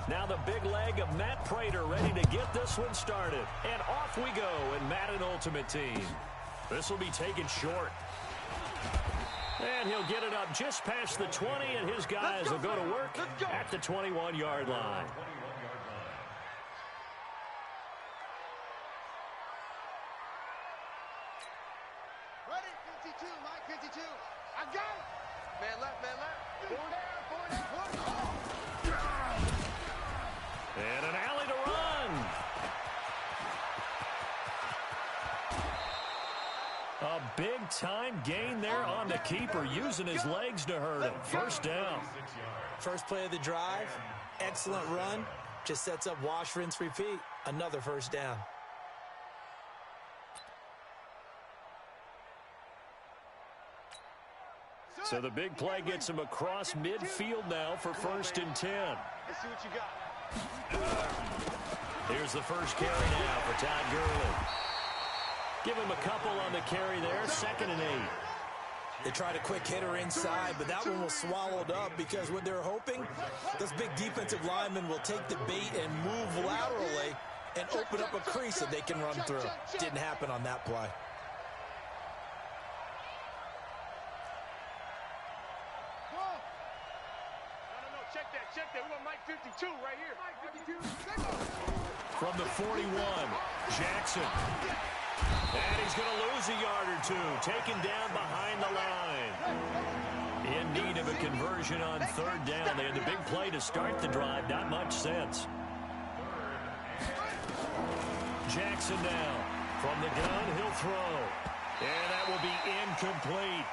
Now the big leg of Matt Prater ready to get this one started. And off we go in Madden Ultimate Team. This will be taken short. And he'll get it up just past the 20, and his guys will go to work at the 21-yard line. Ready? 52, Mike, 52. I got it. Man left, man left. Four down. And an alley to run. A big-time gain there on the keeper, using his legs to hurt him. First down. First play of the drive. Excellent run. Just sets up wash, rinse, repeat. Another first down. So the big play gets him across midfield now for 1st and 10. Let's see what you got. Here's the first carry now for Todd Gurley. Give him a couple on the carry there, 2nd and 8. They tried a quick hitter inside, but that one was swallowed up because what they're hoping, those big defensive linemen will take the bait and move laterally and open up a crease that they can run through. Didn't happen on that play. Check that. We want Mike 52 right here. Mike 52. From the 41, Jackson. And he's going to lose a yard or two. Taken down behind the line. In need of a conversion on 3rd down. They had the big play to start the drive. Not much sense. Jackson now. From the gun, he'll throw. And that will be incomplete.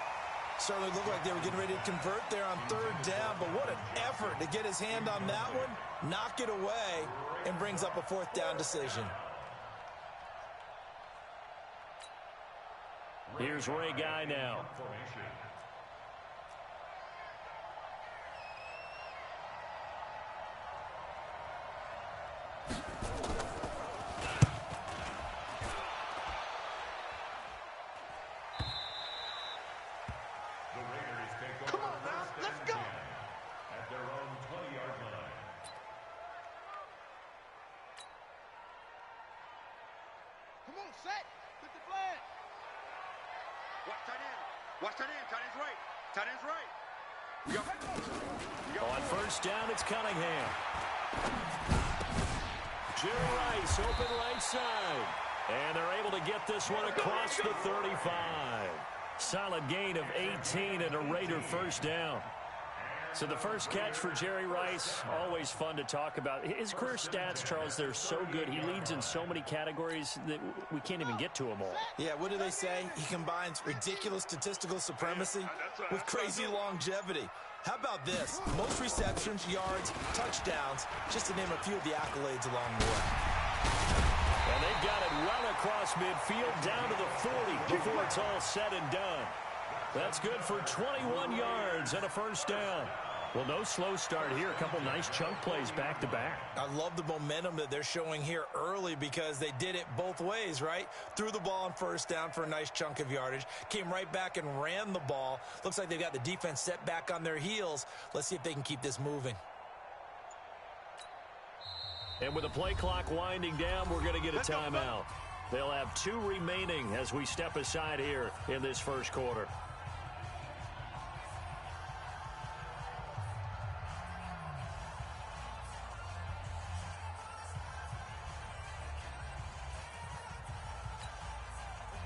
Certainly looked like they were getting ready to convert there on 3rd down, but what an effort to get his hand on that one, knock it away, and brings up a 4th down decision. Here's Ray Guy now. Come on now, let's go. At their own 20-yard line. Come on, set. Put the flag. Watch tight end. Watch tight end. Tight end's right. Tight end's right. On 1st down, it's Cunningham. Jerry Rice, open right side. And they're able to get this one across the 35. Solid gain of 18 and a Raider 1st down. So the first catch for Jerry Rice, always fun to talk about. His career stats, Charles, they're so good. He leads in so many categories that we can't even get to them all. Yeah, what do they say? He combines ridiculous statistical supremacy with crazy longevity. How about this? Most receptions, yards, touchdowns, just to name a few of the accolades along the way. And they've got it well across midfield down to the 40 before it's all said and done. That's good for 21 yards and a 1st down. Well, no slow start here. A couple nice chunk plays back-to-back. I love the momentum that they're showing here early because they did it both ways, right? Threw the ball on 1st down for a nice chunk of yardage. Came right back and ran the ball. Looks like they've got the defense set back on their heels. Let's see if they can keep this moving. And with the play clock winding down, we're going to get a timeout. They'll have 2 remaining as we step aside here in this 1st quarter.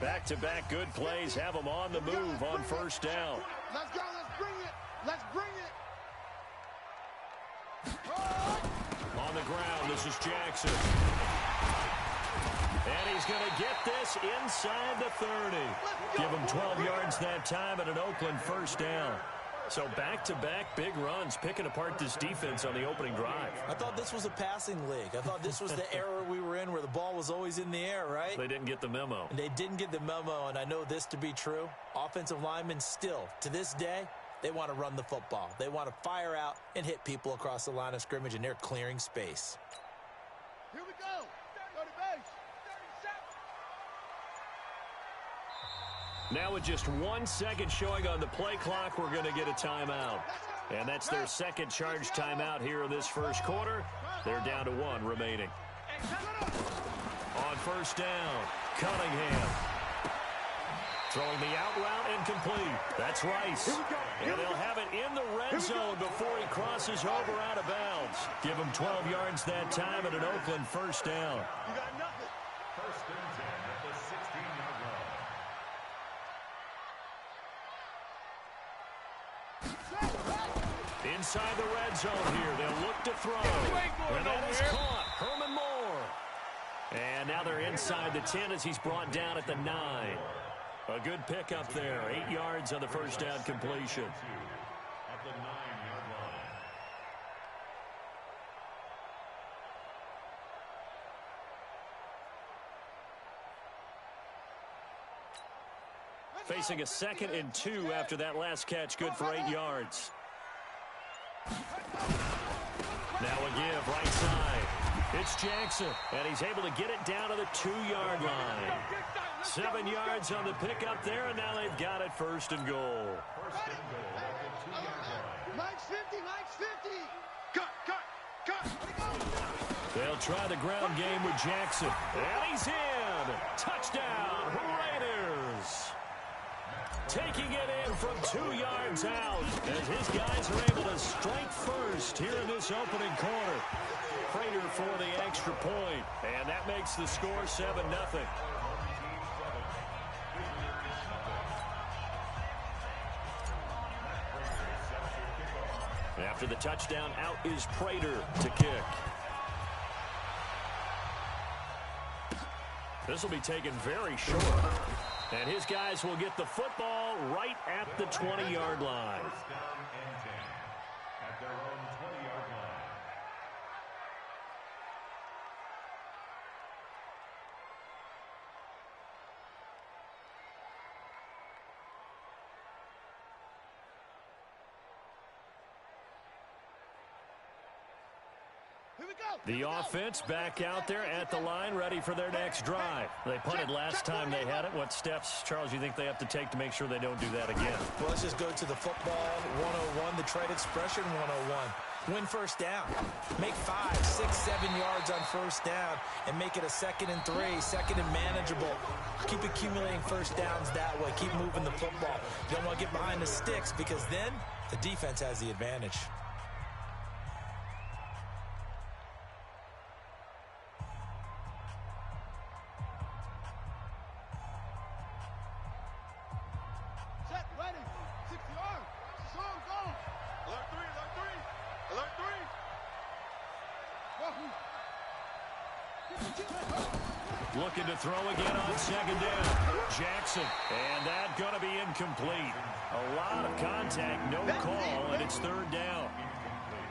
Back-to-back good plays have them on the move on 1st down. Let's go. Let's bring it. Let's bring it. On the ground, this is Jackson. And he's going to get this inside the 30. Give him 12 yards that time and an Oakland 1st down. So back-to-back big runs, picking apart this defense on the opening drive. I thought this was a passing league. I thought this was the era we were in where the ball was always in the air, right? They didn't get the memo. And they didn't get the memo, and I know this to be true. Offensive linemen still, to this day, they want to run the football. They want to fire out and hit people across the line of scrimmage, and they're clearing space. Here we go. Go to base. 37. Now with just 1 second showing on the play clock, we're going to get a timeout. Let's go. And that's their second charge timeout here in this first quarter. They're down to 1 remaining. On first down, Cunningham. Throwing the out route incomplete. That's Rice. And they'll have it in the red zone before he crosses over out of bounds. Give him 12 yards that time at an Oakland first down. You got nothing. First and 10 at the 16-yard line. Inside the red zone here. They'll look to throw. And that is caught. Herman Moore. And now they're inside the 10 as he's brought down at the 9. A good pickup there. 8 yards on the first down completion. At the 9-yard line. Facing a 2nd and 2 after that last catch. Good for 8 yards. Now a give right side. It's Jackson, and he's able to get it down to the 2-yard line. 7 yards on the pickup there, and now they've got it first and goal. First and goal at the 2-yard line. Mike's 50, Mike's 50. Cut. They'll try the ground game with Jackson. And he's in. Touchdown, Raiders. Taking it in from 2 yards out as his guys are able to strike first here in this opening quarter. Prater for the extra point, and that makes the score 7-0. After the touchdown, out is Prater to kick. This will be taken very short. And his guys will get the football right at the 20-yard line. First down and 10 at their own 20-yard line. Here we go. The offense back out there at the line, ready for their next drive. They punted last time they had it. What steps, Charles, you think they have to take to make sure they don't do that again? Well, let's just go to the football 101, the trade expression 101. Win first down. Make 5, 6, 7 yards on first down and make it a 2nd and 3, 2nd and manageable. Keep accumulating first downs that way. Keep moving the football. You don't want to get behind the sticks because then the defense has the advantage. Set, ready. 6 yards. Song, go. Alert 3, alert 3. Alert 3. Looking to throw again on 2nd down. Jackson, and that going to be incomplete. A lot of contact, no call, and it's 3rd down.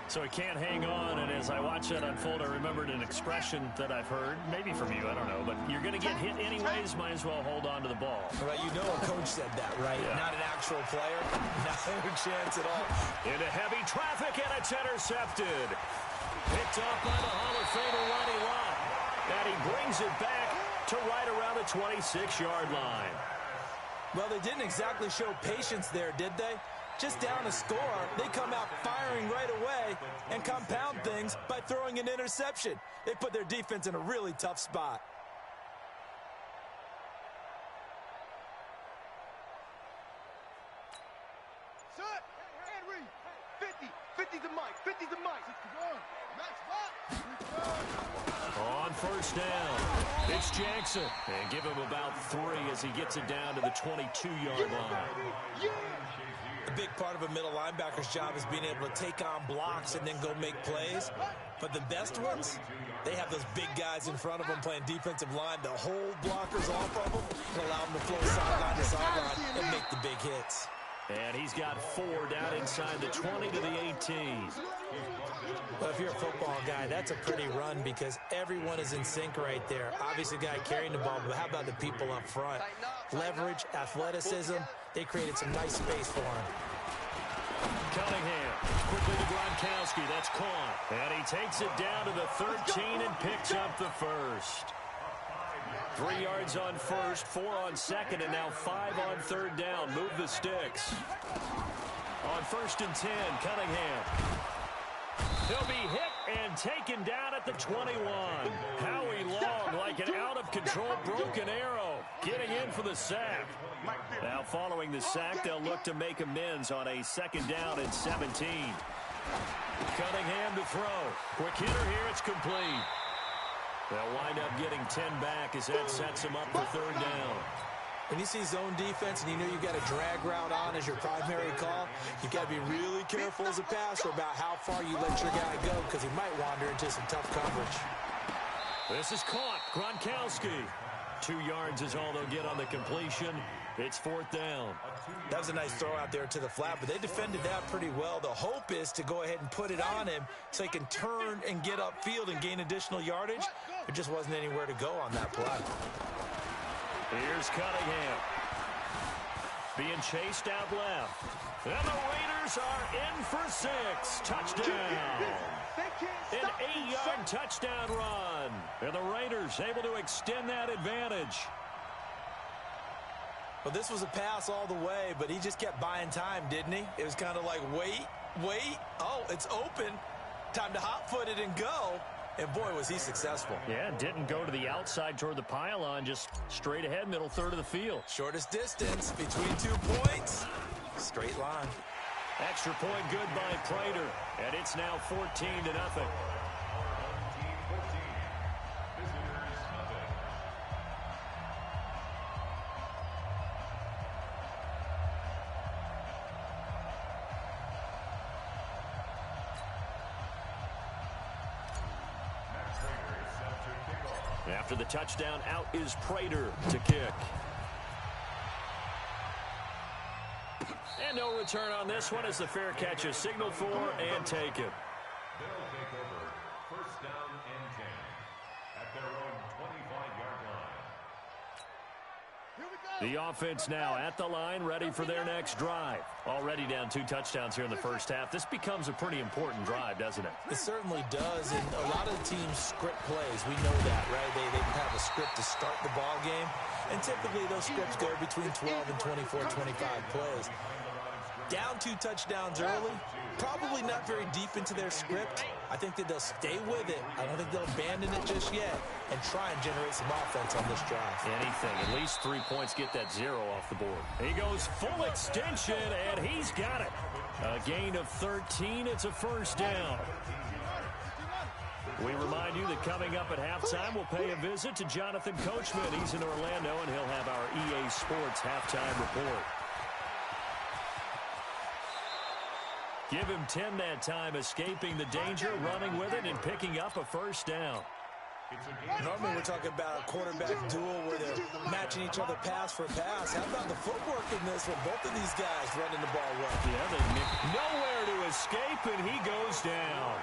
So he can't hang on, and as I watch that unfold, I remembered an expression that I've heard, maybe from you, I don't know, but you're going to get hit anyways, might as well hold on to the ball. Right, you know a coach said that, right? Yeah. Not an actual player. Not a chance at all. Into heavy traffic, and it's intercepted. Picked up by the Hall of Famer Ronnie Lott. And he brings it back to right around the 26-yard line. Well, they didn't exactly show patience there, did they? Just down a score, they come out firing right away and compound things by throwing an interception. They put their defense in a really tough spot. Set. Henry. 50 to Mike. 50 to Mike. 61. Max box. On first down, it's Jackson. And give him about 3 as he gets it down to the 22-yard line. A big part of a middle linebacker's job is being able to take on blocks and then go make plays. But the best ones, they have those big guys in front of them playing defensive line to hold blockers off of them and allow them to flow sideline to sideline and make the big hits. And he's got 4 down inside the 20 to the 18. Well, if you're a football guy, that's a pretty run because everyone is in sync right there. Obviously, the guy carrying the ball, but how about the people up front? Leverage, athleticism, they created some nice space for him. Cunningham, quickly to Gronkowski, that's caught. And he takes it down to the 13 and picks up the first. 3 yards on first, 4 on second, and now 5 on third down. Move the sticks. On 1st and 10, Cunningham. He'll be hit and taken down at the 21. Howie Long, like an out-of-control broken arrow, getting in for the sack. Now following the sack, they'll look to make amends on a 2nd down and 17. Cunningham to throw. Quick hitter here, it's complete. They'll wind up getting 10 back as that sets them up for 3rd down. When you see zone defense and you know you've got a drag route on as your primary call, you've got to be really careful as a passer about how far you let your guy go because he might wander into some tough coverage. This is caught. Gronkowski. 2 yards is all they'll get on the completion. It's 4th down. That was a nice throw out there to the flat, but they defended that pretty well. The hope is to go ahead and put it on him so he can turn and get upfield and gain additional yardage. There just wasn't anywhere to go on that play. Here's Cunningham. Being chased out left. And the Raiders are in for 6. Touchdown. An 8-yard touchdown run. And the Raiders able to extend that advantage. Well, this was a pass all the way, but he just kept buying time, didn't he? It was kind of like, wait. Oh, it's open. Time to hot-foot it and go. And, boy, was he successful. Yeah, didn't go to the outside toward the pylon, just straight ahead, middle third of the field. Shortest distance between 2 points. Straight line. Extra point good by Prater. And it's now 14-0. After the touchdown, out is Prater to kick. And no return on this one as the fair catch is signaled for and taken. They'll take over 1st down and 10 at their own 25-yard line. The offense now at the line, ready for their next drive. Already down 2 touchdowns here in the first half. This becomes a pretty important drive, doesn't it? It certainly does, and a lot of the teams script plays. We know that, right? They have a script to start the ball game, and typically those scripts go between 12 and 24, 25 plays. Down 2 touchdowns early, probably not very deep into their script. I think that they'll stay with it. I don't think they'll abandon it just yet and try and generate some offense on this drive. Anything. At least 3 points, get that 0 off the board. He goes full extension, and he's got it. A gain of 13. It's a 1st down. We remind you that coming up at halftime, we'll pay a visit to Jonathan Coachman. He's in Orlando, and he'll have our EA Sports halftime report. Give him 10 that time, escaping the danger, running with it, and picking up a 1st down. Normally we're talking about a quarterback duel where they're matching each other pass for pass. How about the footwork in this one? Both of these guys running the ball well. Yeah, nowhere to escape, and he goes down.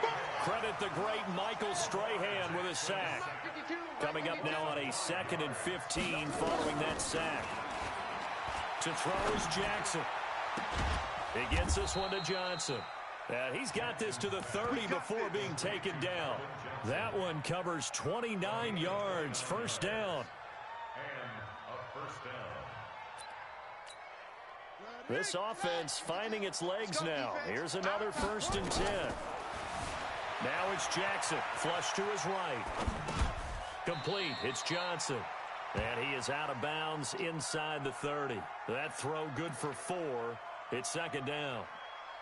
Credit the great Michael Strahan with a sack. Coming up now on a 2nd and 15 following that sack. To throw is Jackson. He gets this one to Johnson. He's got this to the 30 before being taken down. That one covers 29 yards. 1st down. And a 1st down. This offense finding its legs now. Here's another 1st and 10. Now it's Jackson. Flush to his right. Complete. It's Johnson. And he is out of bounds inside the 30. That throw good for 4. It's 2nd down.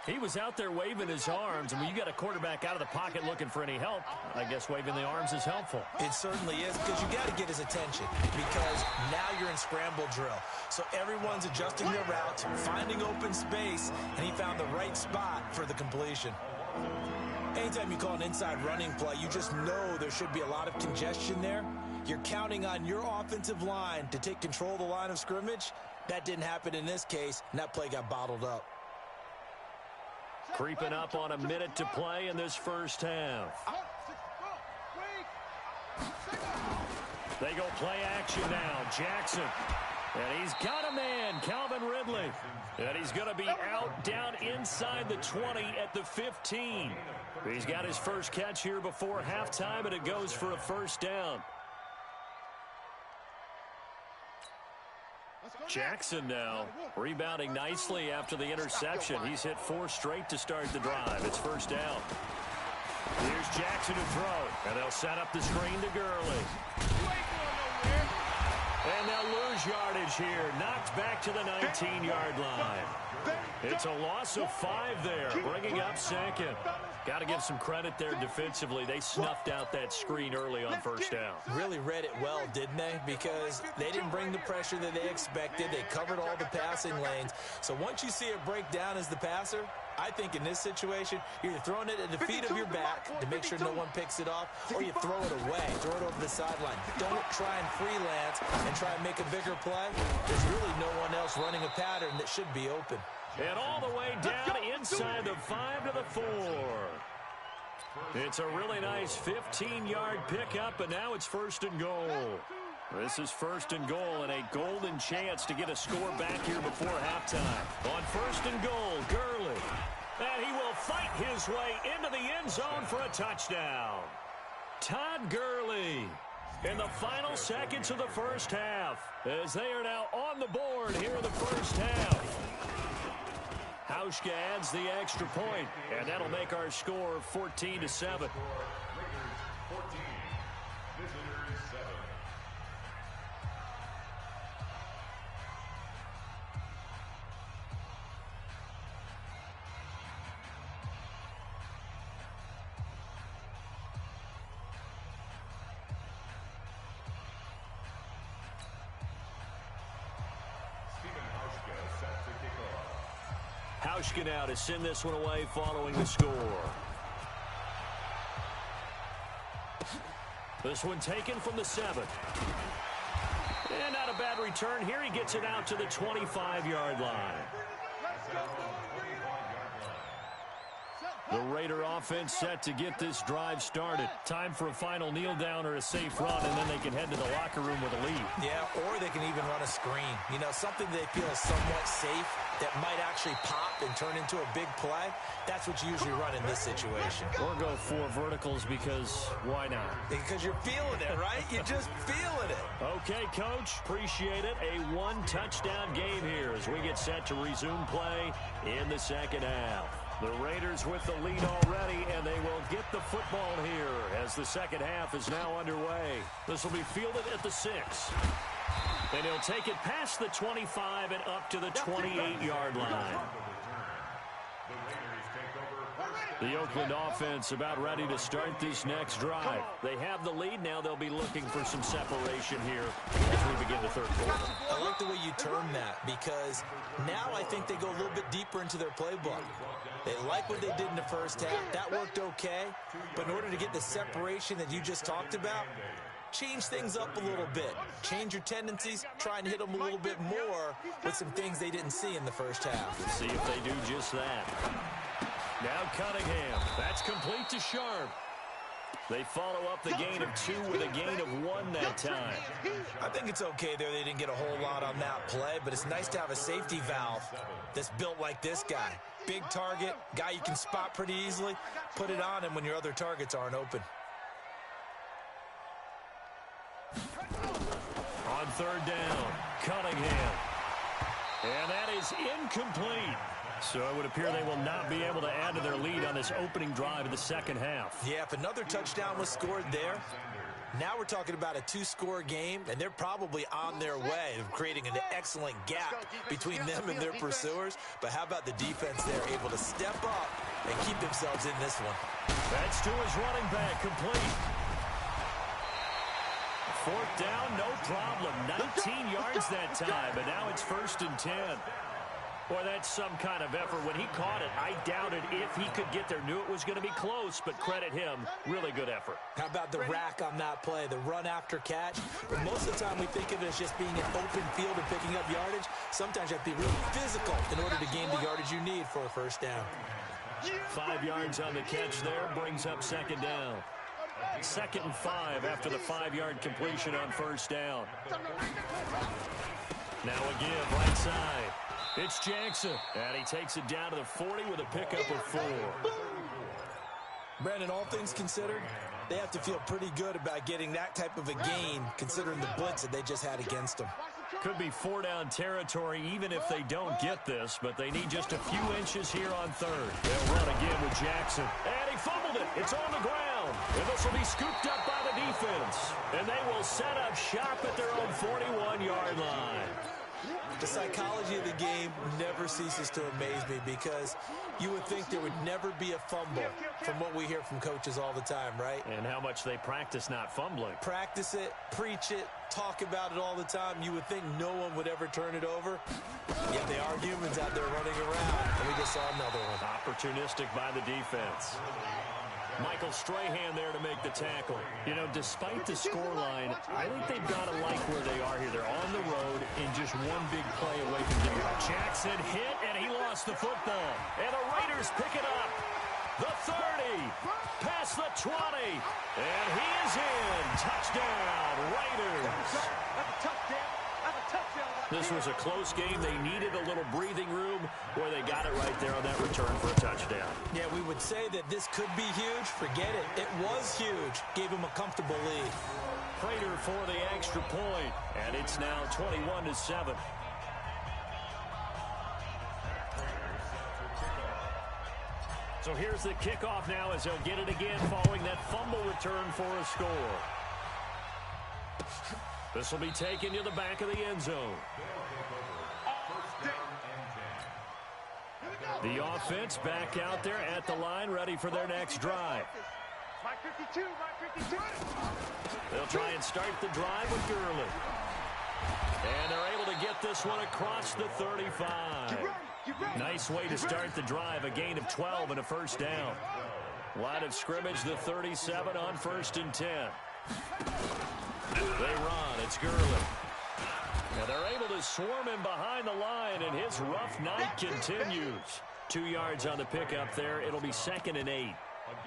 He was out there waving his arms, and when you got a quarterback out of the pocket looking for any help, I guess waving the arms is helpful. It certainly is, because you got to get his attention, because now you're in scramble drill. So everyone's adjusting their routes, finding open space, and he found the right spot for the completion. Anytime you call an inside running play, you just know there should be a lot of congestion there. You're counting on your offensive line to take control of the line of scrimmage. That didn't happen in this case, and that play got bottled up. Creeping up on a minute to play in this first half. They go play action now. Jackson. And he's got a man, Calvin Ridley. And he's going to be out down inside the 20 at the 15. He's got his first catch here before halftime, and it goes for a 1st down. Jackson now rebounding nicely after the interception. He's hit 4 straight to start the drive. It's first down. Here's Jackson to throw, and they'll set up the screen to Gurley. And they'll lose yardage here. Knocked back to the 19-yard line. It's a loss of 5 there, bringing up second. Got to give some credit there defensively. They snuffed out that screen early on first down. Really read it well, didn't they? Because they didn't bring the pressure that they expected. They covered all the passing lanes. So once you see it break down as the passer, I think in this situation, you're throwing it at the feet of your back to make sure no one picks it off, or you throw it away, throw it over the sideline. Don't try and freelance and try and make a bigger play. There's really no one else running a pattern that should be open. And all the way down inside the 5 to the 4. It's a really nice 15-yard pickup, and now it's first and goal. This is first and goal, and a golden chance to get a score back here before halftime. On first and goal, Gurley. And he will fight his way into the end zone for a touchdown. Todd Gurley in the final seconds of the first half, as they are now on the board here in the first half. Hauschka adds the extra point, and that'll make our score 14-7. Raiders 14, visitors 7. Hauschka now to send this one away following the score. This one taken from the 7. And not a bad return here. He gets it out to the 25-yard line. The Raider offense set to get this drive started. Time for a final kneel down or a safe run, and then they can head to the locker room with a lead. Yeah, or they can even run a screen. You know, something they feel is somewhat safe that might actually pop and turn into a big play. That's what you usually run in this situation. Or go 4 verticals because why not? Because you're feeling it, right? You're just feeling it. Okay, Coach. Appreciate it. A 1-touchdown game here as we get set to resume play in the second half. The Raiders with the lead already, and they will get the football here as the second half is now underway. This will be fielded at the 6. And he'll take it past the 25 and up to the 28-yard line. The Oakland offense about ready to start this next drive. They have the lead. Now they'll be looking for some separation here as we begin the third quarter. I like the way you term that, because now I think they go a little bit deeper into their playbook. They like what they did in the first half. That worked okay. But in order to get the separation that you just talked about, change things up a little bit. Change your tendencies. Try and hit them a little bit more with some things they didn't see in the first half. Let's see if they do just that. Now Cunningham. That's complete to Sharp. They follow up the gain of 2 with a gain of 1 that time. I think it's okay there. They didn't get a whole lot on that play, but it's nice to have a safety valve that's built like this guy. Big target, guy you can spot pretty easily. Put it on him when your other targets aren't open. On third down, Cunningham. And that is incomplete. So it would appear they will not be able to add to their lead on this opening drive of the second half. Yeah, if another touchdown was scored there, now we're talking about a 2-score game, and they're probably on their way of creating an excellent gap between them and their pursuers. But how about the defense there, able to step up and keep themselves in this one? That's to his running back, complete. 4th down, no problem. 19 yards that time, but now it's 1st and 10. Boy, that's some kind of effort. When he caught it, I doubted if he could get there. Knew it was going to be close, but credit him. Really good effort. How about the rack on that play, the run after catch? But most of the time we think of it as just being an open field and picking up yardage. Sometimes you have to be really physical in order to gain the yardage you need for a first down. 5 yards on the catch there, brings up second down. 2nd and 5 after the 5-yard completion on first down. Now a give right side. It's Jackson, and he takes it down to the 40 with a pickup of 4. Brandon, all things considered, they have to feel pretty good about getting that type of a gain, considering the blitz that they just had against them. Could be 4-down territory even if they don't get this, but they need just a few inches here on third. They'll run again with Jackson. And he fumbled it. It's on the ground. And this will be scooped up by the defense. And they will set up shop at their own 41-yard line. The psychology of the game never ceases to amaze me because you would think there would never be a fumble from what we hear from coaches all the time, right? And how much they practice not fumbling. Practice it, preach it, talk about it all the time. You would think no one would ever turn it over. Yet they are humans out there running around, and we just saw another one. Opportunistic by the defense. Michael Strahan there to make the tackle. You know, despite the scoreline, I think they've got to like where they are here. They're on the road in just one big play away from getting out. Jackson hit, and he lost the football. And the Raiders pick it up. The 30, past the 20, and he is in. Touchdown, Raiders. That's a touchdown. That's a touchdown. This was a close game. They needed a little breathing room where they got it right there on that return for a touchdown. Yeah, we would say that this could be huge. Forget it. It was huge. Gave him a comfortable lead. Prater for the extra point, and it's now 21-7. So here's the kickoff now as they'll get it again following that fumble return for a score. This will be taken to the back of the end zone. The offense back out there at the line, ready for their next drive. My 52, my 52. They'll try and start the drive with Gurley. And they're able to get this one across the 35. Nice way to start the drive, a gain of 12 and a first down. Line of scrimmage, the 37 on 1st and 10. They run, it's Gurley. Now they're able to swarm him behind the line, and his rough night continues. 2 yards on the pickup there. It'll be 2nd and 8.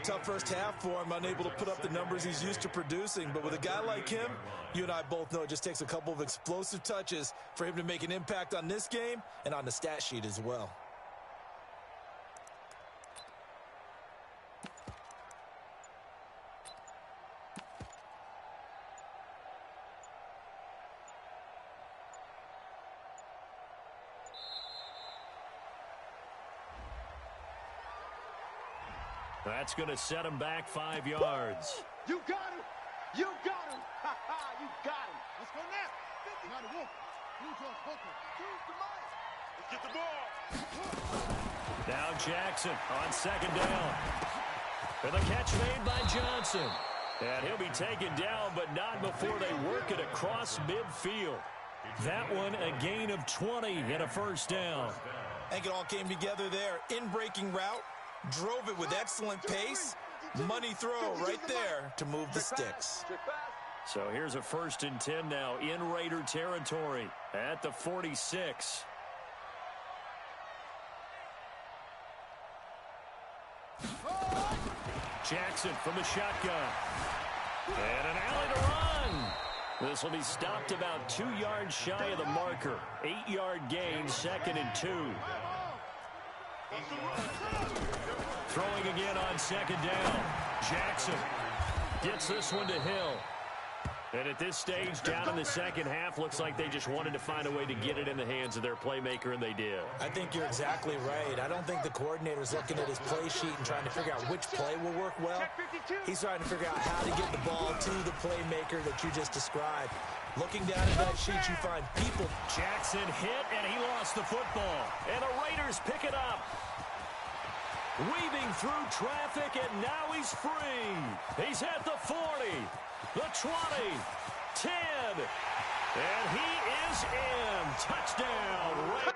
Tough first half for him, unable to put up the numbers he's used to producing. But with a guy like him, you and I both know it just takes a couple of explosive touches for him to make an impact on this game and on the stat sheet as well. That's going to set him back 5 yards. You got him. You got him. Ha ha, you got him. Let's go now. 50. Now the wolf. Use your focus. Use the mic. Let's get the ball. Now Jackson on 2nd down. And the catch made by Johnson. And he'll be taken down, but not before they work it across midfield. That one a gain of 20 and a first down. I think it all came together there. In-breaking route. Drove it with excellent pace. Money throw right there to move the sticks. So here's a 1st and 10 now in Raider territory at the 46. Jackson from the shotgun. And an alley to run. This will be stopped about 2 yards shy of the marker. 8-yard gain, 2nd and 2. Throwing again on 2nd down. Jackson gets this one to Hill. And at this stage, down in the second half, looks like they just wanted to find a way to get it in the hands of their playmaker, and they did. I think you're exactly right. I don't think the coordinator's looking at his play sheet and trying to figure out which play will work well. He's trying to figure out how to get the ball to the playmaker that you just described. Looking down at that sheet, you find people. Jackson hit, and he lost the football. And the Raiders pick it up. Weaving through traffic, and now he's free. He's at the 40, the 20, 10, and he is in. Touchdown.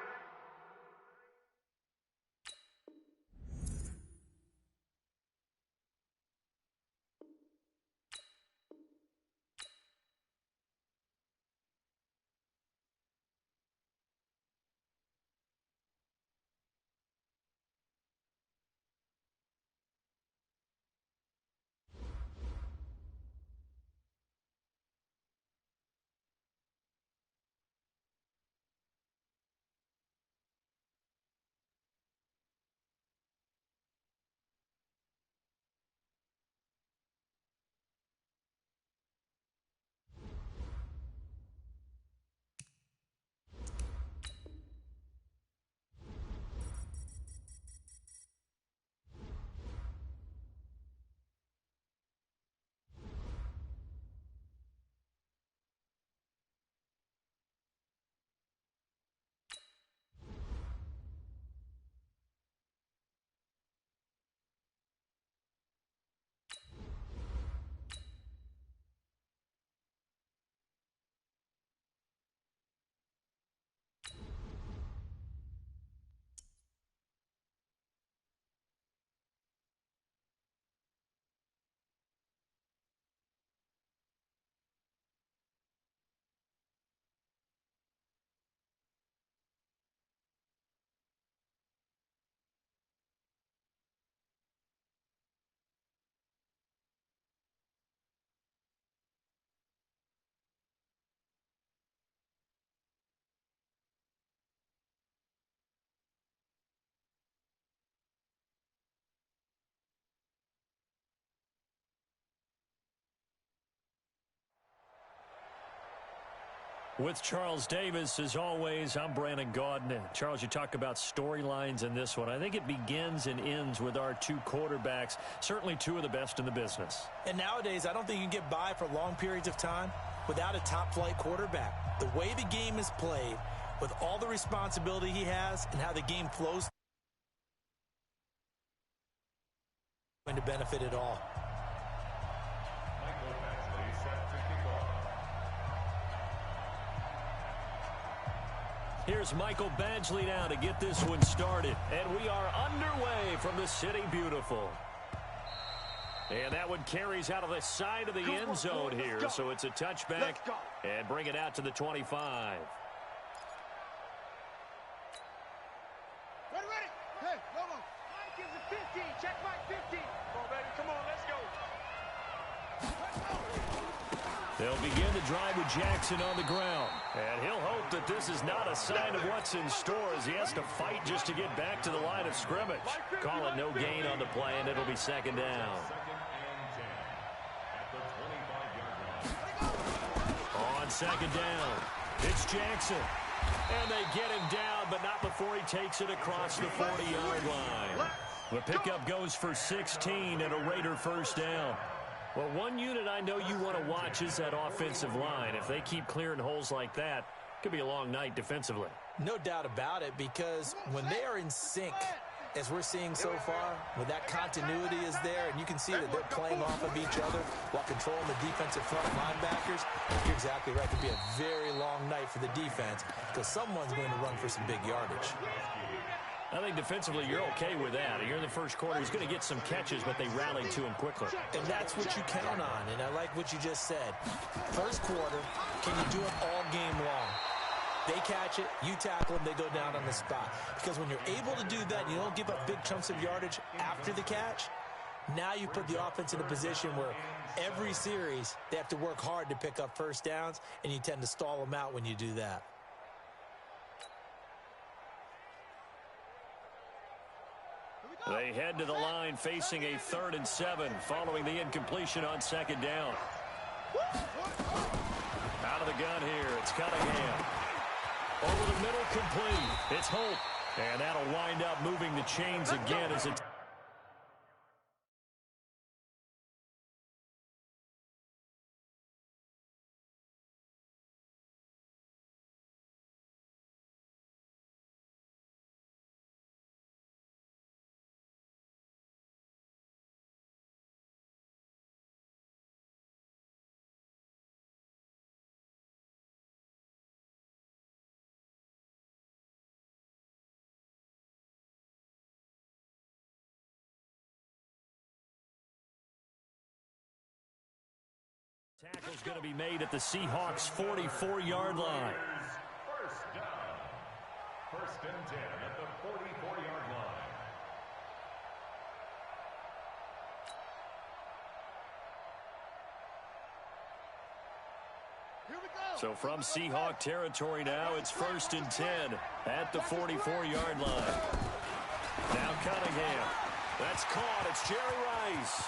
With Charles Davis, as always, I'm Brandon Gaudin. Charles, you talk about storylines in this one. I think it begins and ends with our two quarterbacks, certainly two of the best in the business. And nowadays, I don't think you can get by for long periods of time without a top-flight quarterback. The way the game is played, with all the responsibility he has and how the game flows, going to benefit it all. Here's Michael Badgley now to get this one started. And we are underway from the City Beautiful. And that one carries out of the side of the end zone here. So it's a touchback and bring it out to the 25. Ready, ready. Hey, no more. Mike is a 15. Check Mike 15. Come on, baby. Come on, let's go. They'll begin the drive with Jackson on the ground. And he'll hope that this is not a sign of what's in store as he has to fight just to get back to the line of scrimmage. Call it no gain on the play, and it'll be second down. On second down, it's Jackson. And they get him down, but not before he takes it across the 40-yard line. The pickup goes for 16 and a Raider first down. Well, one unit I know you want to watch is that offensive line. If they keep clearing holes like that, it could be a long night defensively. No doubt about it, because when they are in sync, as we're seeing so far, when that continuity is there, and you can see that they're playing off of each other while controlling the defensive front linebackers, you're exactly right. It could be a very long night for the defense because someone's going to run for some big yardage. I think defensively you're okay with that. Here in the first quarter, he's going to get some catches, but they rallied to him quickly. And that's what you count on, and I like what you just said. First quarter, can you do it all game long? They catch it, you tackle them, they go down on the spot. Because when you're able to do that, you don't give up big chunks of yardage after the catch, now you put the offense in a position where every series they have to work hard to pick up first downs, and you tend to stall them out when you do that. They head to the line facing a 3rd and 7 following the incompletion on second down. Out of the gun here, it's Cunningham. Over the middle, complete. It's Hope. And that'll wind up moving the chains again as it's... Tackle's going to be made at the Seahawks' 44-yard line. First down. 1st and 10 at the 44-yard line. Here we go. So from Seahawk territory now, it's 1st and 10 at the 44-yard line. Now Cunningham. That's caught. It's Jerry Rice.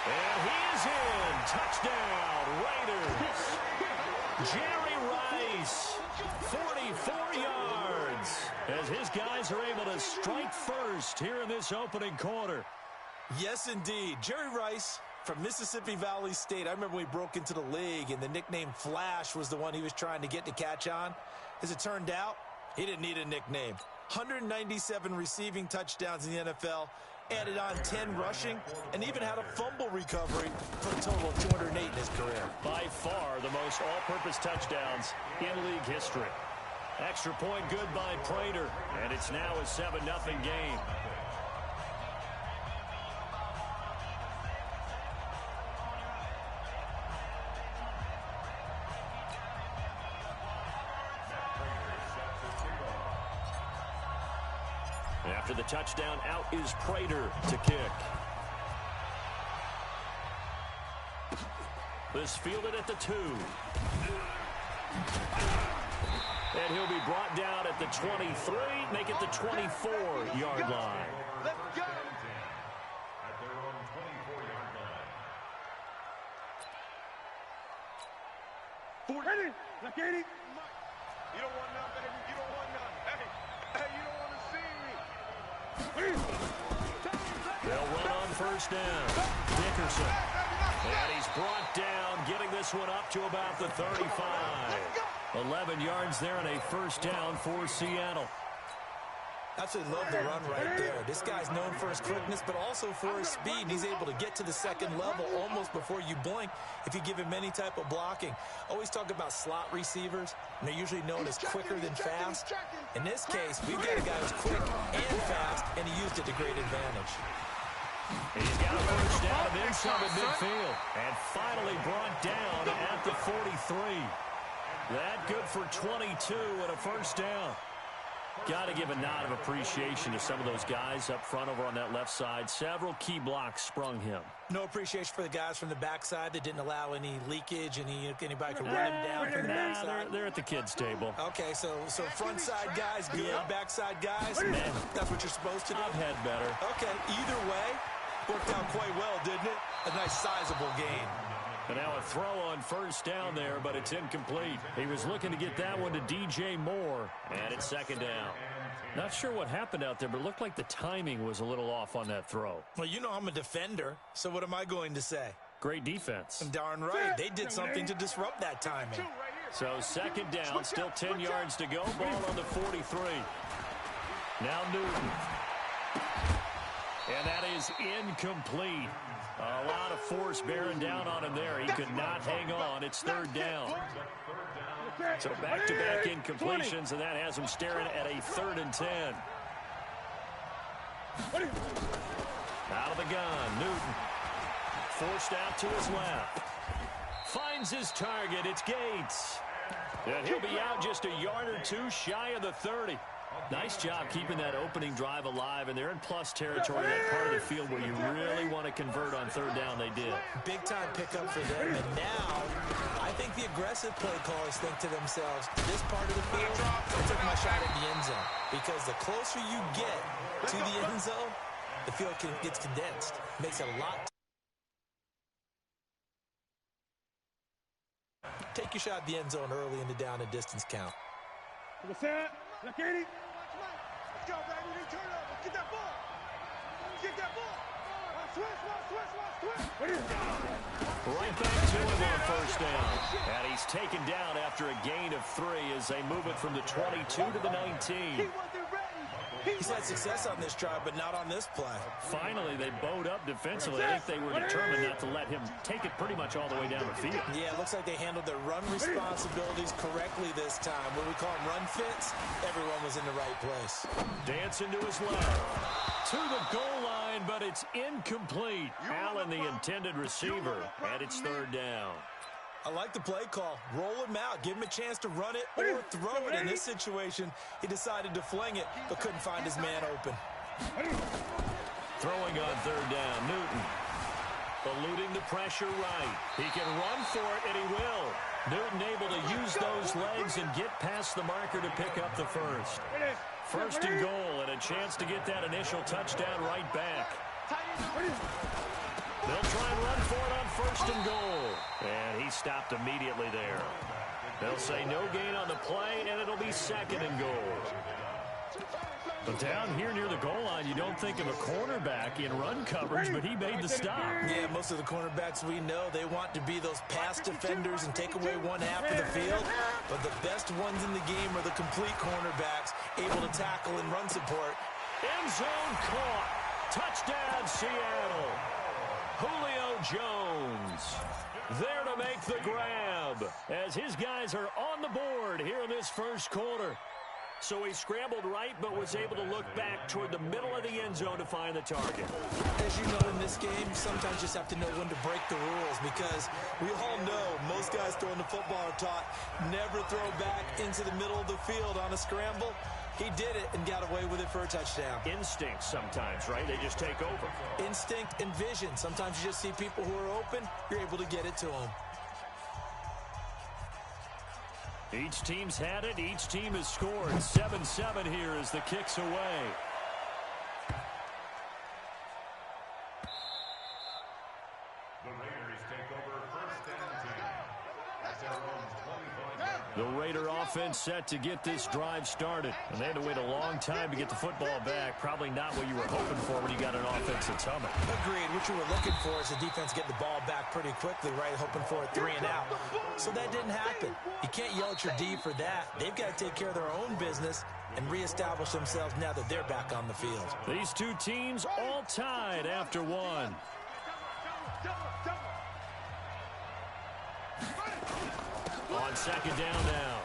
And he is in. Touchdown, Raiders. Jerry Rice, 44 yards, as his guys are able to strike first here in this opening quarter. Yes, indeed. Jerry Rice from Mississippi Valley State. I remember when he broke into the league, and the nickname Flash was the one he was trying to get to catch on. As it turned out, he didn't need a nickname. 197 receiving touchdowns in the NFL. Added on 10 rushing, and even had a fumble recovery for a total of 208 in his career. By far the most all-purpose touchdowns in league history. Extra point good by Prater, and it's now a 7-0 game. After the touchdown, out is Prater to kick. This fielded at the 2. And he'll be brought down at the 23, make it the 24-yard line. Let's go. At their own 24-yard line. 40. Ready? You don't want none, baby. You don't want none. Hey, you don't want to see me. They'll run on first down. Dickerson. And he's brought down, getting this one up to about the 35. 11 yards there and a first down for Seattle. Absolutely love the run right there. This guy's known for his quickness, but also for his speed. And he's able to get to the second level almost before you blink if you give him any type of blocking. Always talk about slot receivers, and they're usually known as quicker than fast. In this case, we've got a guy who's quick and fast, and he used it to great advantage. He's got a first down of inside the midfield. And finally brought down at the 43. That good for 22 and a first down. Got to give a nod of appreciation to some of those guys up front over on that left side. Several key blocks sprung him. No appreciation for the guys from the backside that didn't allow any leakage, anybody could run him down from the backside. They're at the kids' table. Okay, so front side guys good, backside guys, that's what you're supposed to do? I've had better. Okay, either way, worked out quite well, didn't it? A nice sizable gain. And now a throw on first down there, but it's incomplete. He was looking to get that one to DJ Moore, and it's second down. Not sure what happened out there, but it looked like the timing was a little off on that throw. Well, you know I'm a defender, so what am I going to say? Great defense. I'm darn right. They did something to disrupt that timing. So second down, still 10 yards to go. Ball on the 43. Now Newton. And that is incomplete. A lot of force bearing down on him there. He could not hang on. It's third down. So back-to-back incompletions, and that has him staring at a 3rd and 10. Out of the gun, Newton. Forced out to his left. Finds his target. It's Gates. And he'll be out just a yard or two shy of the 30. Nice job keeping that opening drive alive, and they're in plus territory, that part of the field where you really want to convert on third down. They did. Big-time pickup for them, and now I think the aggressive play callers think to themselves, this part of the field, I took my shot at the end zone, because the closer you get to the end zone, the field gets condensed. Makes it a lot. Take your shot at the end zone early in the down and distance count. Let's go, baby. They turn over. Get that ball. Get that ball. Switch. Right back to him on first down. And he's taken down after a gain of 3 as they move it from the 22 to the 19. He's had success on this drive, but not on this play. Finally, they bowed up defensively. I think they were determined not to let him take it pretty much all the way down the field. Yeah, it looks like they handled their run responsibilities correctly this time. What we call them run fits, everyone was in the right place. Dancing to his left. To the goal line, but it's incomplete. Allen, the intended receiver, and it's third down. I like the play call. Roll him out. Give him a chance to run it or throw it. In this situation, he decided to fling it, but couldn't find his man open. Throwing on third down, Newton. Eluding the pressure right. He can run for it, and he will. Newton able to use those legs and get past the marker to pick up the first. First and goal, and a chance to get that initial touchdown right back. They'll try and run for it on first and goal. And he stopped immediately there. They'll say no gain on the play, and it'll be second and goal. But down here near the goal line, you don't think of a cornerback in run coverage, but he made the stop. Yeah, most of the cornerbacks we know, they want to be those pass defenders and take away one half of the field. But the best ones in the game are the complete cornerbacks, able to tackle and run support. End zone caught. Touchdown, Seattle. Julio Jones there to make the grab as his guys are on the board here in this first quarter. So he scrambled right but was able to look back toward the middle of the end zone to find the target. As you know in this game, sometimes you just have to know when to break the rules, because we all know most guys throwing the football are taught never throw back into the middle of the field on a scramble. He did it and got away with it for a touchdown. Instinct sometimes, right? They just take over. Instinct and vision. Sometimes you just see people who are open, you're able to get it to them. Each team's had it. Each team has scored. 7-7 here as the kick's away. The Raiders take over first and 10 at their own 25-yard line. The offense set to get this drive started. And they had to wait a long time to get the football back. Probably not what you were hoping for when you got an offense that's humming. Agreed. What you were looking for is the defense getting the ball back pretty quickly, right? Hoping for a 3 and out. So that didn't happen. You can't yell at your D for that. They've got to take care of their own business and reestablish themselves now that they're back on the field. These two teams all tied after one. On second down now,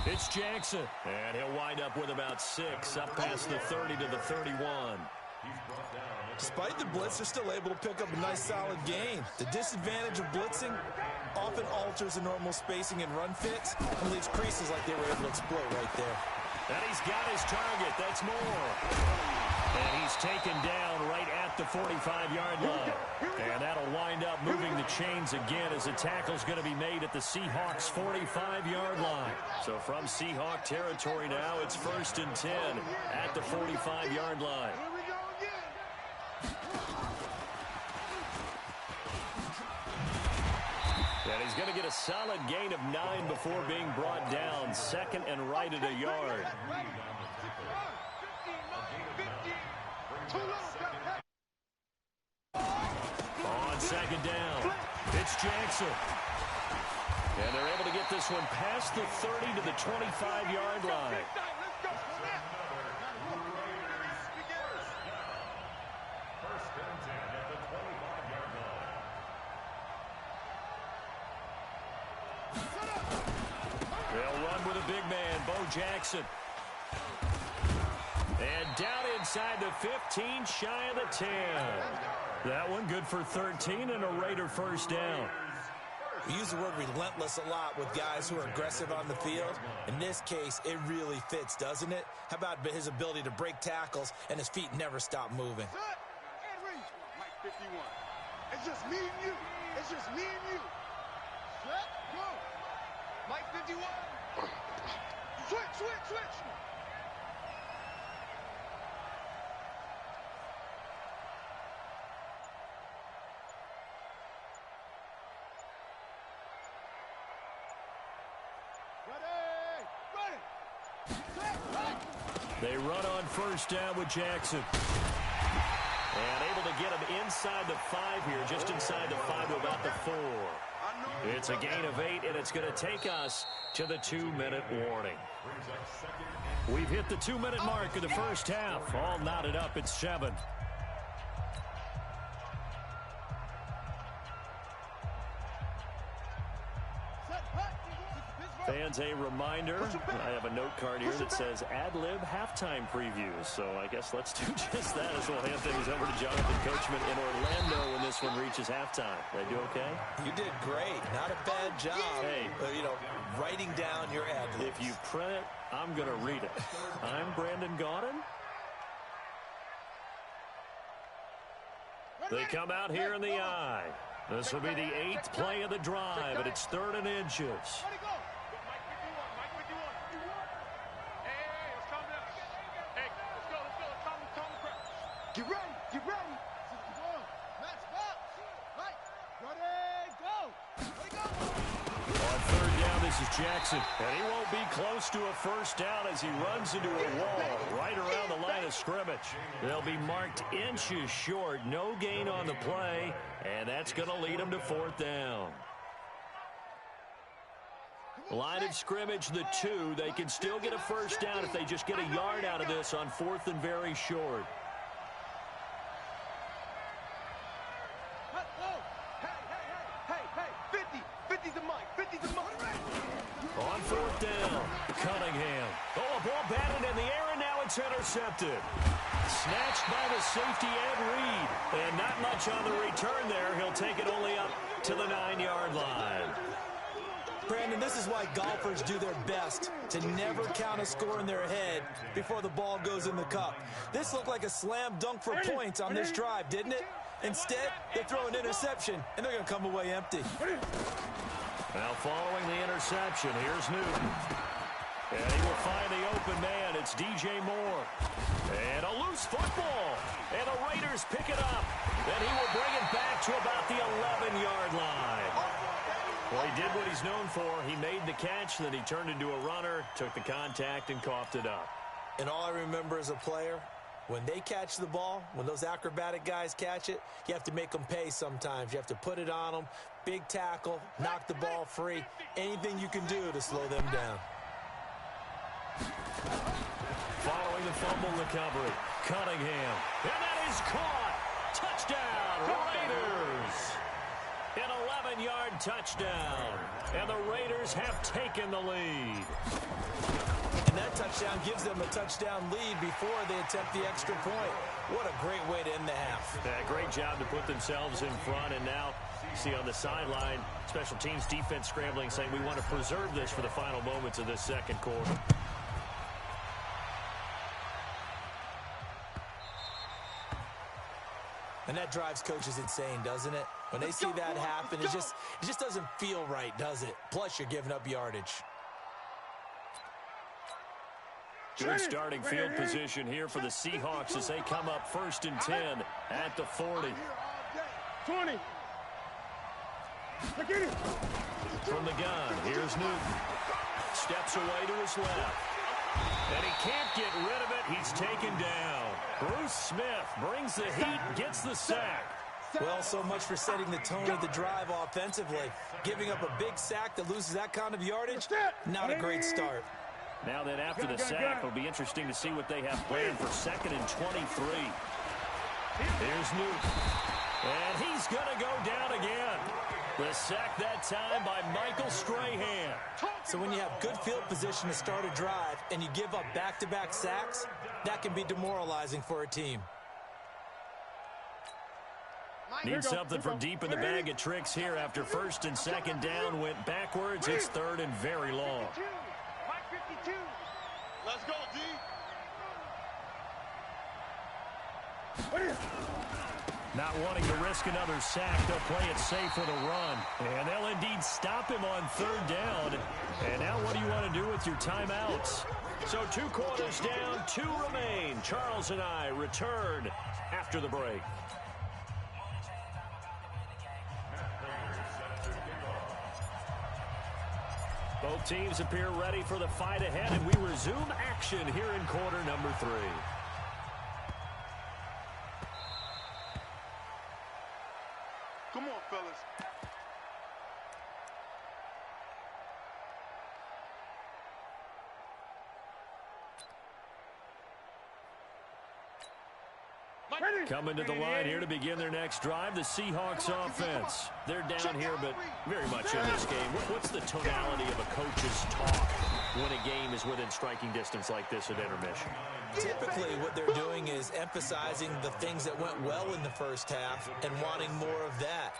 it's Jackson. And he'll wind up with about 6, up past the 30 to the 31. Despite the blitz, they're still able to pick up a nice, solid gain. The disadvantage of blitzing often alters the normal spacing and run fits and leaves creases like they were able to exploit right there. And he's got his target. That's more. And he's taken down right at the 45-yard line. And that'll wind up moving the chains again as the tackle's going to be made at the Seahawks' 45-yard line. So from Seahawk territory now, it's 1st and 10 at the 45-yard line. And he's going to get a solid gain of 9 before being brought down. 2nd and right at a yard. On 2nd down, it's Jackson. And they're able to get this one past the 30 to the 25-yard line. They'll run with a big man, Bo Jackson. And down inside the 15, shy of the 10. That one good for 13 and a Raider first down. We use the word relentless a lot with guys who are aggressive on the field. In this case, it really fits, doesn't it? How about his ability to break tackles and his feet never stop moving? Mike 51. It's just me and you. It's just me and you. Set, go. Mike 51. Switch. They run on first down with Jackson. And able to get him inside the 5 here, just inside the 5 to about the 4. It's a gain of 8, and it's going to take us to the 2-minute warning. We've hit the 2-minute mark of the first half. All knotted up at 7. Fans, a reminder, I have a note card here that says ad-lib halftime previews. So I guess let's do just that as we'll hand things over to Jonathan Coachman in Orlando when this one reaches halftime. Did I do okay? You did great. Not a bad job. Hey. Writing down your ad-libs. If you print it, I'm going to read it. I'm Brandon Gaudin. They come out here in the eye. This will be the 8th play of the drive, and it's 3rd and inches. Get ready. Match box. Right. Ready, go. On 3rd down, this is Jackson. And he won't be close to a first down as he runs into a wall right around the line of scrimmage. They'll be marked inches short. No gain on the play, and that's going to lead them to 4th down. Line of scrimmage, the 2. They can still get a first down if they just get a yard out of this on 4th and very short. On 4th down, Cunningham. Oh, a ball batted in the air, and now it's intercepted. Snatched by the safety Ed Reed. And not much on the return there. He'll take it only up to the 9-yard line. Brandon, this is why golfers do their best to never count a score in their head before the ball goes in the cup. This looked like a slam dunk for points on this drive, didn't it? Instead, they throw an interception, and they're going to come away empty. Now following the interception, here's Newton. And he will find the open man. It's DJ Moore. And a loose football. And the Raiders pick it up. And he will bring it back to about the 11-yard line. Well, he did what he's known for. He made the catch, then he turned into a runner, took the contact, and coughed it up. And all I remember as a player, when they catch the ball, when those acrobatic guys catch it, you have to make them pay sometimes. You have to put it on them, big tackle, knock the ball free, anything you can do to slow them down. Following the fumble recovery, Cunningham. And that is caught. Touchdown, Raiders. An 11-yard touchdown. And the Raiders have taken the lead. And that touchdown gives them a touchdown lead before they attempt the extra point. What a great way to end the half. Great job to put themselves in front. And now, see on the sideline, special teams defense scrambling, saying we want to preserve this for the final moments of this second quarter. And that drives coaches insane, doesn't it? When they see that happen, it just doesn't feel right, does it? Plus, you're giving up yardage. Good starting field position here for the Seahawks as they come up 1st and 10 at the 40. 20. From the gun, here's Newton. Steps away to his left. And he can't get rid of it. He's taken down. Bruce Smith brings the heat, gets the sack. Well, so much for setting the tone of the drive offensively. Giving up a big sack that loses that kind of yardage, not a great start. Now then, after the sack, it'll be interesting to see what they have planned for 2nd and 23. Here's Newton. And he's going to go down again. The sack that time by Michael Strahan. So when you have good field position to start a drive and you give up back-to-back sacks, that can be demoralizing for a team. Need something from deep in the bag of tricks here after 1st and 2nd down. Went backwards. It's 3rd and very long. Let's go, D. Not wanting to risk another sack, they'll play it safe with a run. And they'll indeed stop him on 3rd down. And now what do you want to do with your timeouts? So 2 quarters down, 2 remain. Charles and I return after the break. Both teams appear ready for the fight ahead, and we resume action here in quarter number 3. Come on, fellas. Coming to the line here to begin their next drive, the Seahawks offense. They're down here, but very much in this game. What's the tonality of a coach's talk when a game is within striking distance like this at intermission? Typically, what they're doing is emphasizing the things that went well in the first half and wanting more of that.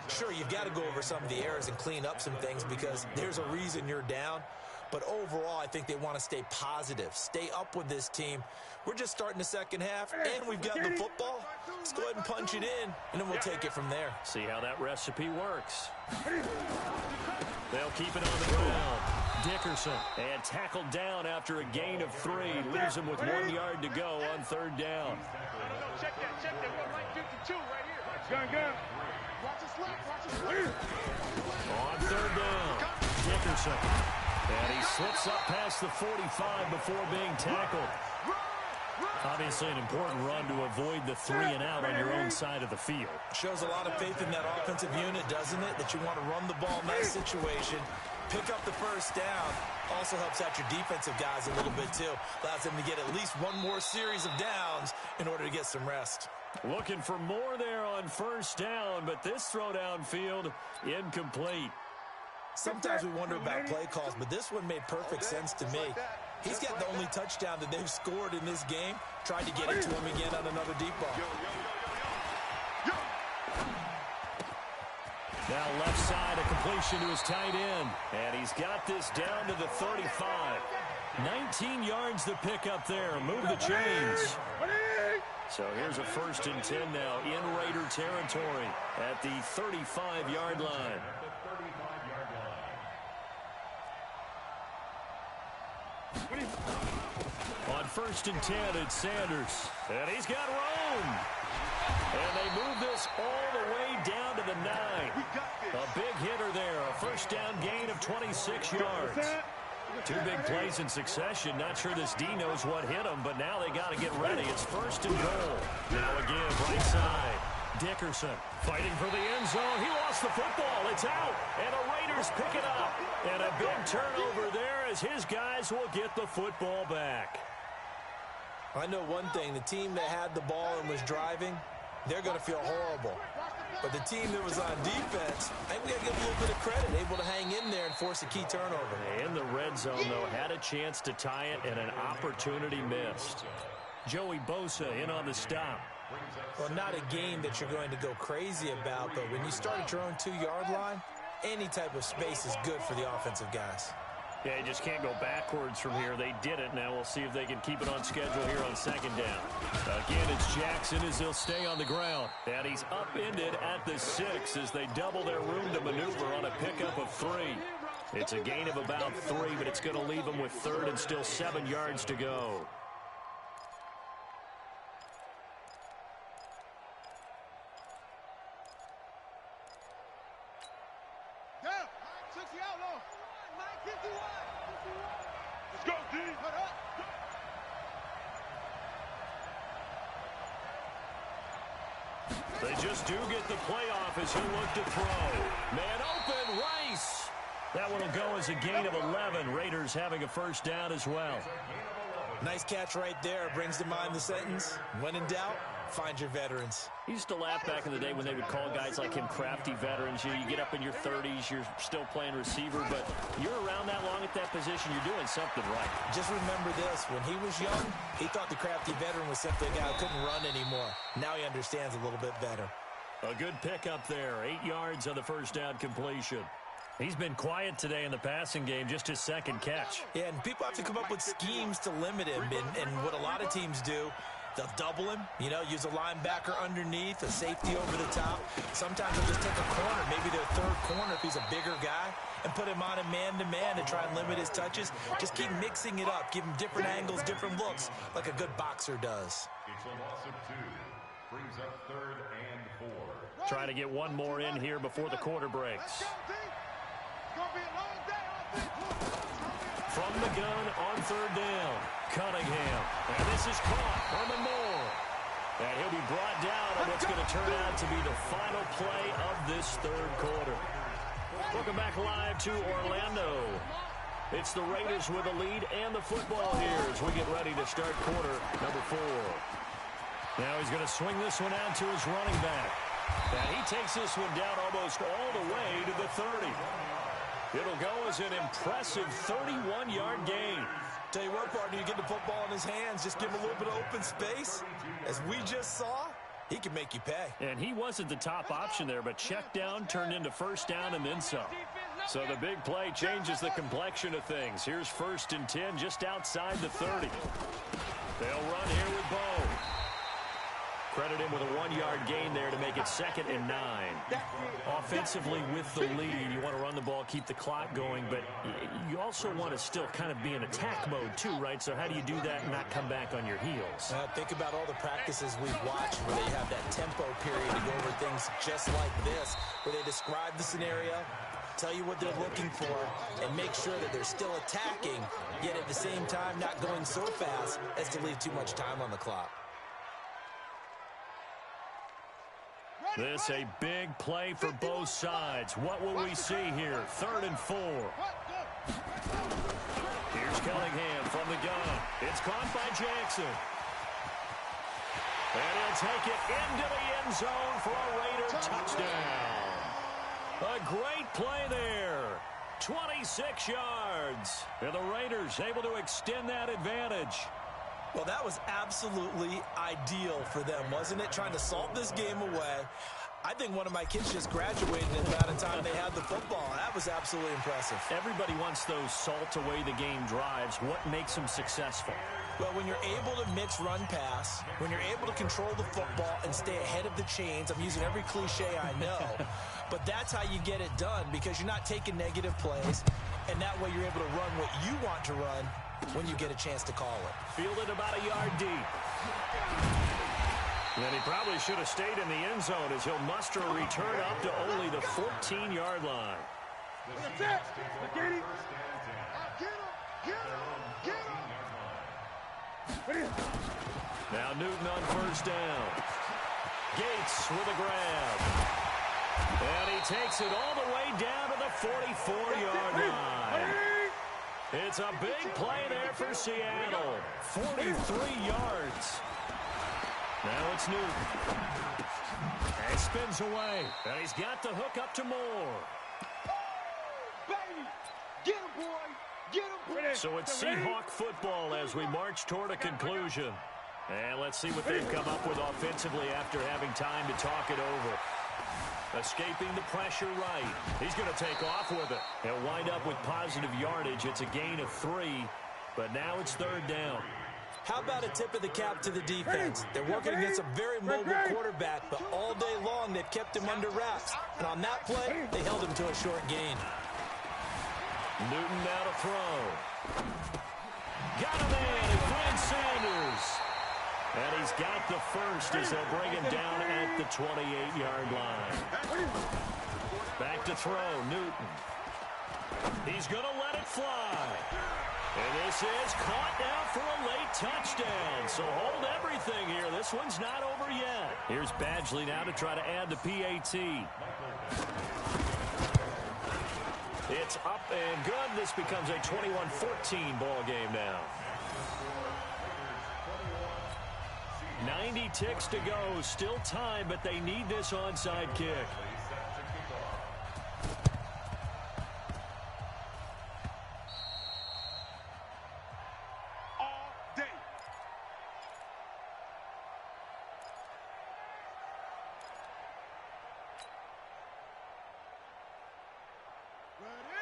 Sure, you've got to go over some of the errors and clean up some things because there's a reason you're down. But overall, I think they want to stay positive, stay up with this team. We're just starting the second half, and we've got the football. Let's go ahead and punch it in, and then we'll take it from there. See how that recipe works. They'll keep it on the ground. Dickerson, and tackled down after a gain of 3. Leaves him with 1 yard to go on 3rd down. Check that. We're right 52 right here. Gun. Watch his left. On 3rd down, Dickerson. And he slips up past the 45 before being tackled. Obviously an important run to avoid the 3 and out on your own side of the field. Shows a lot of faith in that offensive unit, doesn't it? That you want to run the ball in that situation. Pick up the 1st down. Also helps out your defensive guys a little bit too. Allows them to get at least 1 more series of downs in order to get some rest. Looking for more there on 1st down, but this throw downfield incomplete. Sometimes we wonder about play calls, but this one made perfect sense to me. He's got the only touchdown that they've scored in this game. Tried to get it to him again on another deep ball. Now left side, a completion to his tight end. And he's got this down to the 35. 19 yards to pick up there. Move the chains. So here's a 1st and 10 now in Raider territory at the 35-yard line. On first and 10. It's Sanders. And he's got room. And they move this all the way down to the 9. A big hitter there. A first down gain of 26 yards. Two big plays in succession. Not sure this D knows what hit him, but now they got to get ready. It's first and goal. Now again, right side. Dickerson fighting for the end zone. He lost the football. It's out. And the Raiders pick it up. And a big turnover there as his guys will get the football back. I know one thing. The team that had the ball and was driving, they're going to feel horrible. But the team that was on defense, I think we got to give them a little bit of credit, able to hang in there and force a key turnover. In the red zone, though, had a chance to tie it and an opportunity missed. Joey Bosa in on the stop. Well, not a game that you're going to go crazy about, but when you start at your own 2-yard line, any type of space is good for the offensive guys. Yeah, you just can't go backwards from here. They did it. Now we'll see if they can keep it on schedule here on second down. Again, it's Jackson as he'll stay on the ground. And he's upended at the 6 as they double their room to maneuver on a pickup of 3. It's a gain of about 3, but it's going to leave them with third and still 7 yards to go. They just do get the playoff as he'll look to throw. Man open, Rice. That one will go as a gain of 11. Raiders having a first down as well. Nice catch right there. Brings to mind the sentence, when in doubt, find your veterans. He used to laugh back in the day when they would call guys like him crafty veterans. You get up in your 30s, you're still playing receiver, but you're around that long at that position, you're doing something right. Just remember this, when he was young, he thought the crafty veteran was simply a guy who couldn't run anymore. Now he understands a little bit better. A good pickup there, 8 yards on the first down completion. He's been quiet today in the passing game, just his second catch. Yeah, and people have to come up with schemes to limit him, and what a lot of teams do, they'll double him, use a linebacker underneath, a safety over the top. Sometimes they'll just take a corner, maybe their third corner if he's a bigger guy, and put him on a man-to-man to try and limit his touches. Just keep mixing it up, give him different angles, different looks, like a good boxer does. It's a loss of 2. Brings up 3rd and 4. Trying to get one more in here before the quarter breaks. From the gun on 3rd down, Cunningham. And this is caught on the Moore. And he'll be brought down on what's going to turn out to be the final play of this 3rd quarter. Welcome back live to Orlando. It's the Raiders with the lead and the football here as we get ready to start quarter number 4. Now he's going to swing this one out to his running back. And he takes this one down almost all the way to the 30. It'll go as an impressive 31-yard gain. Tell you what, partner, you get the football in his hands, just give him a little bit of open space. As we just saw, he can make you pay. And he wasn't the top option there, but check down turned into first down and then some. So the big play changes the complexion of things. Here's 1st and 10 just outside the 30. They'll run here with Bo. Credit him with a 1-yard gain there to make it 2nd and 9. Offensively with the lead, you want to run the ball, keep the clock going, but you also want to still kind of be in attack mode too, right? So how do you do that and not come back on your heels? Think about all the practices we've watched where they have that tempo period to go over things just like this, where they describe the scenario, tell you what they're looking for, and make sure that they're still attacking, yet at the same time not going so fast as to leave too much time on the clock. This a big play for both sides. What will we see here? 3rd and 4. Here's Cunningham from the gun. It's caught by Jackson. And he'll take it into the end zone for a Raider touchdown. A great play there. 26 yards. And the Raiders able to extend that advantage. Well, that was absolutely ideal for them, wasn't it? Trying to salt this game away. I think one of my kids just graduated in about the time they had the football. That was absolutely impressive. Everybody wants those salt away the game drives. What makes them successful? Well, when you're able to mix run-pass, when you're able to control the football and stay ahead of the chains, I'm using every cliche I know, but that's how you get it done because you're not taking negative plays, and that way you're able to run what you want to run when you get a chance to call it. Fielded about a yard deep. And he probably should have stayed in the end zone as he'll muster a return up to only the 14-yard line. That's it. Get him. Get him. Now Newton on first down. Gates with a grab. And he takes it all the way down to the 44-yard line. It's a big play there for Seattle. 43 yards. Now it's Newton. And he spins away. And he's got the hook up to Moore. Baby, get him, boy. Get him, boy. So it's Seahawk football as we march toward a conclusion. And let's see what they've come up with offensively after having time to talk it over. Escaping the pressure right. He's going to take off with it. He'll wind up with positive yardage. It's a gain of 3, but now it's third down. How about a tip of the cap to the defense? They're working against a very mobile quarterback, but all day long they've kept him under wraps. And on that play, they held him to a short gain. Newton now to throw. Got him in, and Glenn Sanders. And he's got the first as they'll bring him down at the 28-yard line. Back to throw, Newton. He's going to let it fly. And this is caught now for a late touchdown. So hold everything here. This one's not over yet. Here's Badgley now to try to add the PAT. It's up and good. This becomes a 21-14 ball game now. 90 ticks to go. Still time, but they need this onside kick. All day.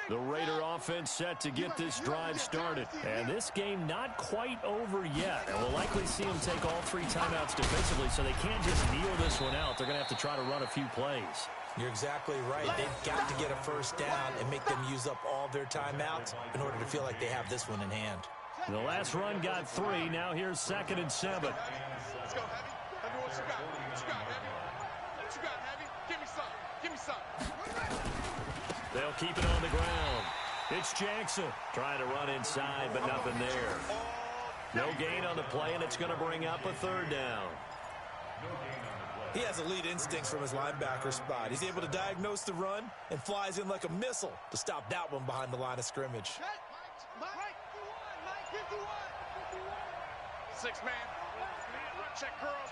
The Raider offense set to get this drive started. And this game not quite over yet. And we'll likely see them take all 3 timeouts defensively, so they can't just kneel this one out. They're going to have to try to run a few plays. You're exactly right. They've got to get a first down and make them use up all their timeouts in order to feel like they have this one in hand. The last run got 3. Now here's 2nd and 7. Let's go, Heavy. Heavy, what you got? What you got, Heavy? What you got, Heavy? Give me some. Give me some. They'll keep it on the ground. It's Jackson trying to run inside, but nothing there. No gain on the play, and it's going to bring up a 3rd down. He has elite instincts from his linebacker spot. He's able to diagnose the run and flies in like a missile to stop that one behind the line of scrimmage. 6 man. Check curls.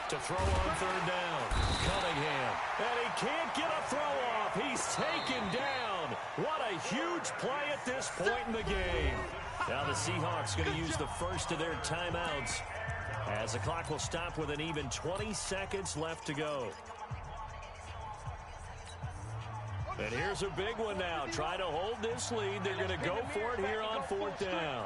To throw on 3rd down. Cunningham. And he can't get a throw off. He's taken down. What a huge play at this point in the game. Now the Seahawks going to use the first of their timeouts as the clock will stop with an even 20 seconds left to go. And here's a big one now. Try to hold this lead. They're going to go for it here on 4th down.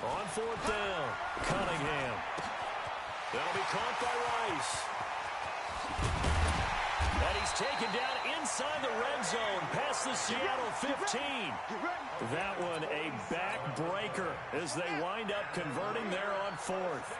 On 4th down, Cunningham. That'll be caught by Rice. And he's taken down inside the red zone past the Seattle 15. That one a backbreaker as they wind up converting there on 4th.